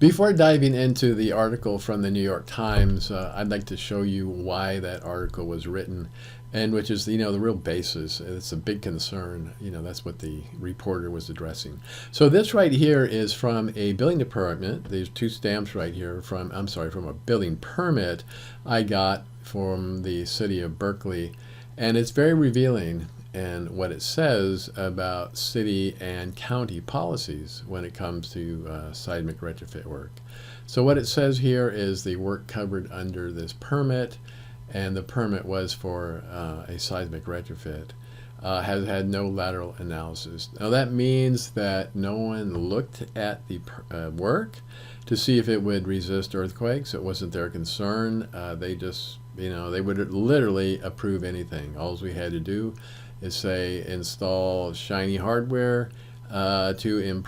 Before diving into the article from the New York Times, I'd like to show you why that article was written, and which is, the real basis. It's a big concern. That's what the reporter was addressing. So this right here is from a building department. These two stamps right here from a building permit I got from the city of Berkeley, and it's very revealing and what it says about city and county policies when it comes to seismic retrofit work. So what it says here is the work covered under this permit, and the permit was for a seismic retrofit, has had no lateral analysis. Now that means that no one looked at the work to see if it would resist earthquakes. It wasn't their concern. They just, they would literally approve anything. All we had to do is say install shiny hardware to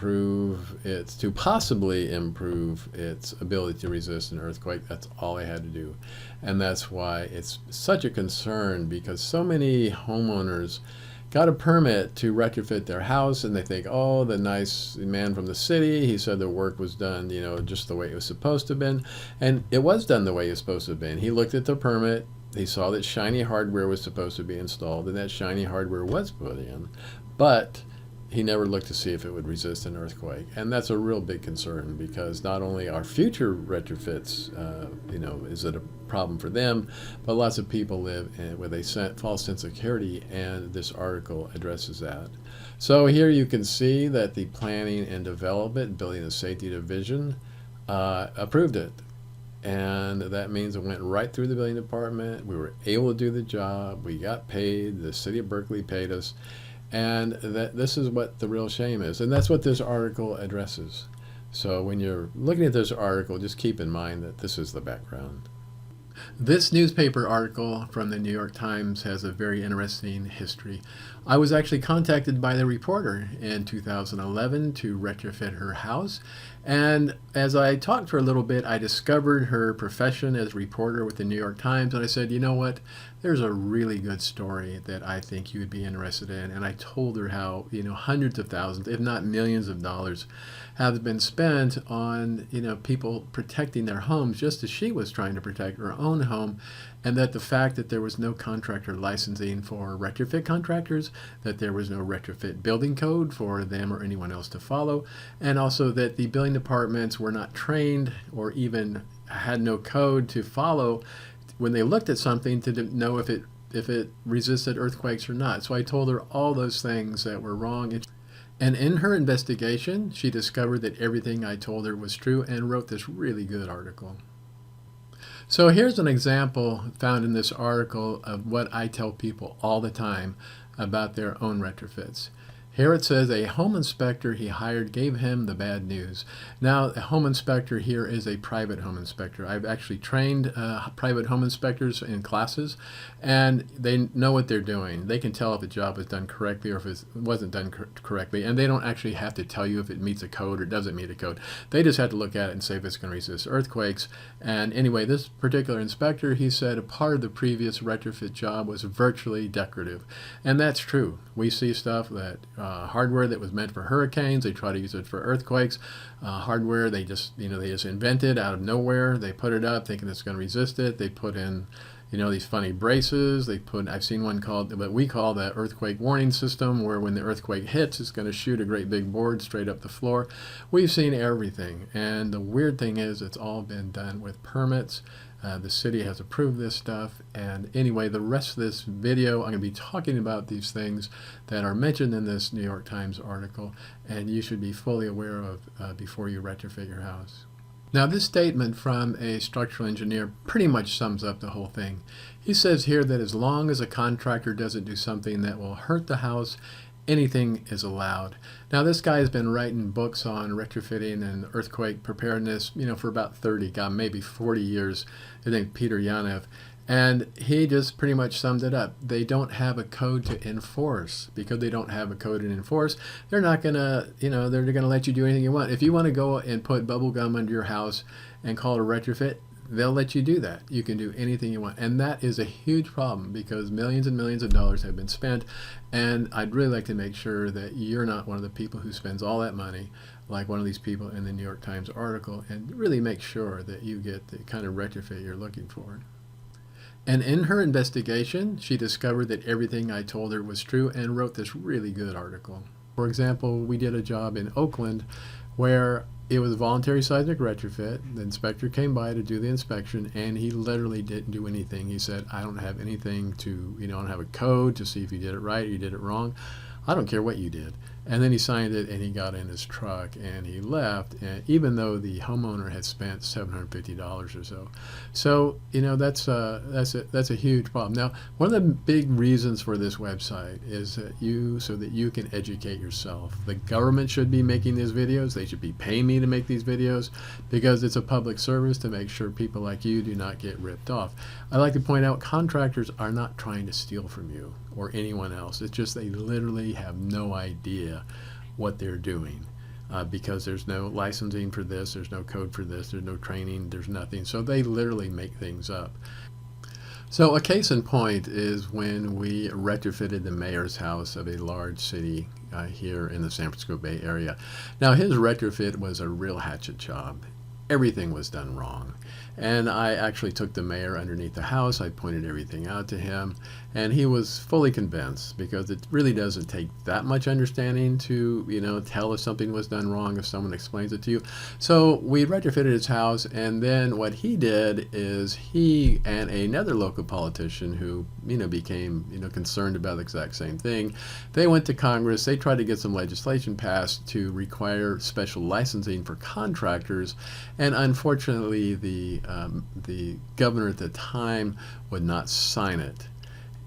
possibly improve its ability to resist an earthquake. That's all I had to do. And that's why it's such a concern, because so many homeowners got a permit to retrofit their house, and they think, oh, the nice man from the city, he said the work was done, just the way it was supposed to have been. And it was done the way it was supposed to have been. He looked at the permit, he saw that shiny hardware was supposed to be installed, and that shiny hardware was put in, but he never looked to see if it would resist an earthquake. And that's a real big concern, because not only are future retrofits, is it a problem for them, but lots of people live with a false sense of security, and this article addresses that. So here you can see that the Planning and Development, Building and Safety Division approved it. And that means it went right through the building department. We were able to do the job. We got paid. The city of Berkeley paid us. And this is what the real shame is. And that's what this article addresses. So when you're looking at this article, just keep in mind that this is the background. This newspaper article from the New York Times has a very interesting history. I was actually contacted by the reporter in 2011 to retrofit her house. And as I talked to her a little bit, I discovered her profession as a reporter with the New York Times. And I said, you know what? There's a really good story that I think you would be interested in. And I told her how, hundreds of thousands, if not millions of dollars have been spent on, people protecting their homes, just as she was trying to protect her own home. And that the fact that there was no contractor licensing for retrofit contractors, that there was no retrofit building code for them or anyone else to follow, and also that the building departments were not trained or even had no code to follow when they looked at something to know if it resisted earthquakes or not. So I told her all those things that were wrong. And in her investigation, she discovered that everything I told her was true and wrote this really good article. So here's an example found in this article of what I tell people all the time about their own retrofits. Here it says a home inspector he hired gave him the bad news. Now, a home inspector here is a private home inspector. I've actually trained private home inspectors in classes, and they know what they're doing. They can tell if a job was done correctly or if it wasn't done correctly, and they don't actually have to tell you if it meets a code or doesn't meet a code. They just have to look at it and say if it's going to resist earthquakes. And anyway, this particular inspector, he said a part of the previous retrofit job was virtually decorative, and that's true. We see stuff that hardware that was meant for hurricanes, they try to use it for earthquakes. Hardware they just invented out of nowhere. They put it up thinking it's going to resist it. They put in these funny braces. I've seen one called what we call the earthquake warning system, where when the earthquake hits, it's going to shoot a great big board straight up the floor. We've seen everything, and the weird thing is it's all been done with permits. The city has approved this stuff. And anyway, the rest of this video, I'm going to be talking about these things that are mentioned in this New York Times article, and you should be fully aware of before you retrofit your house. Now, this statement from a structural engineer pretty much sums up the whole thing. He says here that as long as a contractor doesn't do something that will hurt the house, anything is allowed. Now, this guy has been writing books on retrofitting and earthquake preparedness, for about 30, maybe 40 years. I think Peter Yanev. And he just pretty much summed it up. They don't have a code to enforce. Because they don't have a code to enforce, they're not going to, they're going to let you do anything you want. If you want to go and put bubble gum under your house and call it a retrofit, they'll let you do that. You can do anything you want. And that is a huge problem, because millions and millions of dollars have been spent. And I'd really like to make sure that you're not one of the people who spends all that money like one of these people in the New York Times article, and really make sure that you get the kind of retrofit you're looking for. And in her investigation, she discovered that everything I told her was true and wrote this really good article. For example, we did a job in Oakland where it was a voluntary seismic retrofit. The inspector came by to do the inspection, and he literally didn't do anything. He said, I don't have anything to, I don't have a code to see if you did it right or you did it wrong. I don't care what you did. And then he signed it, and he got in his truck, and he left, and even though the homeowner had spent $750 or so. So, that's a huge problem. Now, one of the big reasons for this website is that so that you can educate yourself. The government should be making these videos. They should be paying me to make these videos because it's a public service to make sure people like you do not get ripped off. I like to point out contractors are not trying to steal from you or anyone else. It's just they literally have no idea what they're doing because there's no licensing for this, there's no code for this, there's no training, there's nothing. So they literally make things up. So a case in point is when we retrofitted the mayor's house of a large city here in the San Francisco Bay Area. Now his retrofit was a real hatchet job. Everything was done wrong. And I actually took the mayor underneath the house. I pointed everything out to him, and he was fully convinced because it really doesn't take that much understanding to, tell if something was done wrong if someone explains it to you. So we retrofitted his house, and then what he did is he and another local politician who, became, concerned about the exact same thing, they went to Congress. They tried to get some legislation passed to require special licensing for contractors, and unfortunately the governor at the time would not sign it.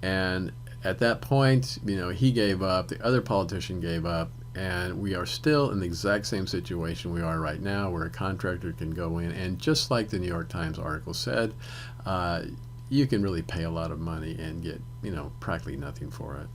And at that point, he gave up, the other politician gave up, and we are still in the exact same situation we are right now, where a contractor can go in, and just like the New York Times article said, you can really pay a lot of money and get, practically nothing for it.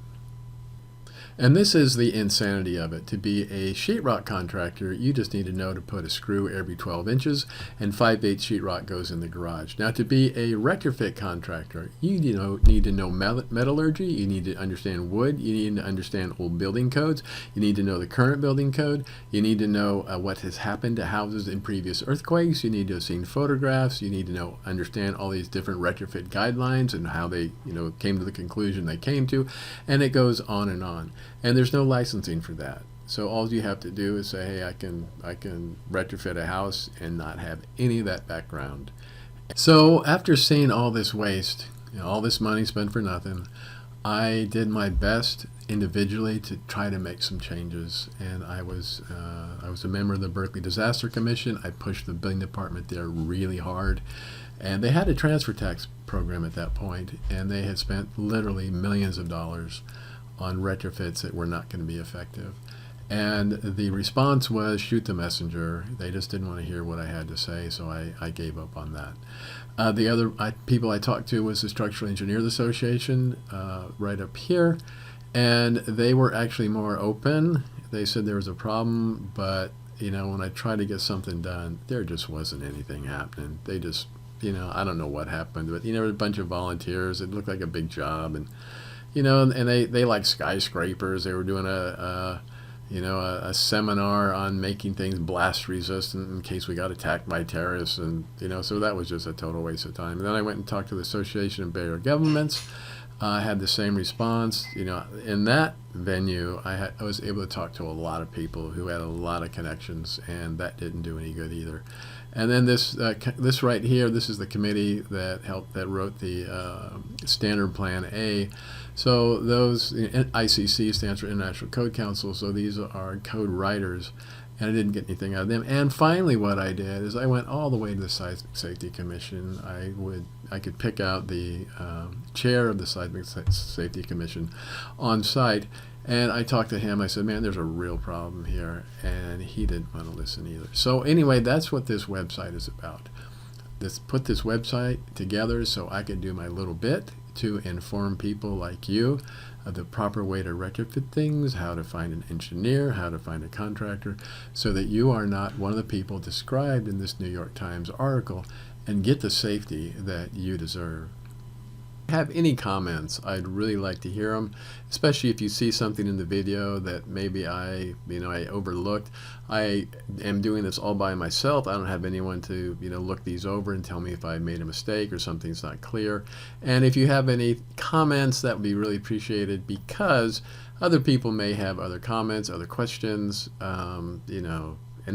And this is the insanity of it. To be a sheetrock contractor, you just need to know to put a screw every 12 inches, and 5/8 sheetrock goes in the garage. Now, to be a retrofit contractor, you need to know metallurgy, you need to understand wood, you need to understand old building codes, you need to know the current building code, you need to know what has happened to houses in previous earthquakes, you need to have seen photographs, you need to understand all these different retrofit guidelines and how they came to the conclusion they came to, and it goes on and on. And there's no licensing for that. So all you have to do is say, hey, I can retrofit a house and not have any of that background. So after seeing all this waste, all this money spent for nothing, I did my best individually to try to make some changes. And I was a member of the Berkeley Disaster Commission. I pushed the building department there really hard. And they had a transfer tax program at that point, and they had spent literally millions of dollars on retrofits that were not going to be effective. And the response was shoot the messenger. They just didn't want to hear what I had to say, so I gave up on that. The other people I talked to was the Structural Engineers Association right up here, and they were actually more open. They said there was a problem, but when I tried to get something done, there just wasn't anything happening. They just, I don't know what happened, but there were a bunch of volunteers. It looked like a big job, and and they like skyscrapers. They were doing a seminar on making things blast resistant in case we got attacked by terrorists, and so that was just a total waste of time. And then I went and talked to the Association of Bay Area Governments. I had the same response. In that venue, I was able to talk to a lot of people who had a lot of connections, and that didn't do any good either. And then this right here, this is the committee that wrote the Standard Plan A. So those, ICC stands for International Code Council, so these are code writers, and I didn't get anything out of them. And finally what I did is I went all the way to the Seismic Safety Commission. I could pick out the chair of the Seismic Safety Commission on site, and I talked to him. I said, man, there's a real problem here, and he didn't want to listen either. So anyway, that's what this website is about. Put this website together so I could do my little bit to inform people like you of the proper way to retrofit things, how to find an engineer, how to find a contractor, so that you are not one of the people described in this New York Times article, and get the safety that you deserve. Have any comments, I'd really like to hear them, especially if you see something in the video that maybe I overlooked. I am doing this all by myself. I don't have anyone to look these over and tell me if I made a mistake or something's not clear. And if you have any comments, that would be really appreciated, because other people may have other comments, other questions, and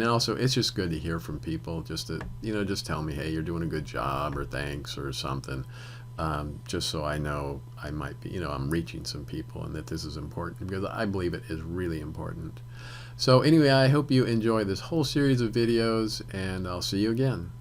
then also, it's just good to hear from people, just to, just tell me, hey, you're doing a good job, or thanks, or something. Just so I know I might be, I'm reaching some people, and that this is important, because I believe it is really important. So anyway, I hope you enjoy this whole series of videos, and I'll see you again.